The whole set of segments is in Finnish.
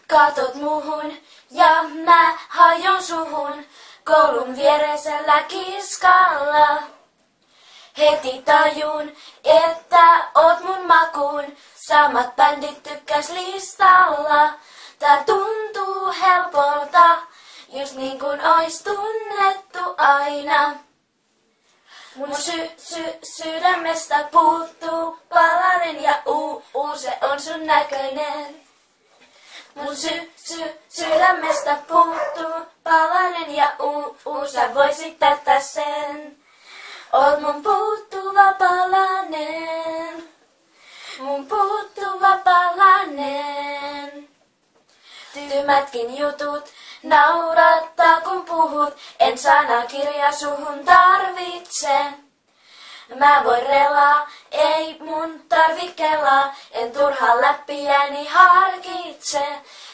Katot muhun ja mä hajon suhun koulun viereisellä kiskalla. Heti tajun, että oot mun makuun, samat bändit tykkäs listalla. Tää tuntuu helpolta, just niin kuin ois tunnettu aina. Mun sydämestä puuttuu palanen ja se on sun näköinen. Mun sydämestä puuttuu palanen ja sä voisit täyttää sen. Oot mun puuttuva palanen, mun puuttuva palanen. Tyhmätkin jutut naurattaa kun puhut, en sanakirja suhun tarvitse. Mä voin relaa, ei mun tarvi kelaa, en turhaan läppiäni harkitse.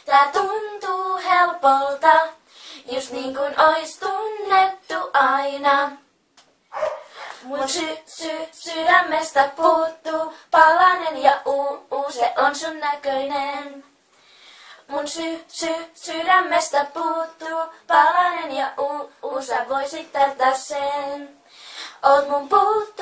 Tää tuntuu helpolta, just niin kuin ois tunnettu aina. Mun sydämestä puuttuu palanen ja se on sun näköinen. Mun sydämestä puuttuu palanen ja sä voisit täyttää sen. Oot mun puuttuva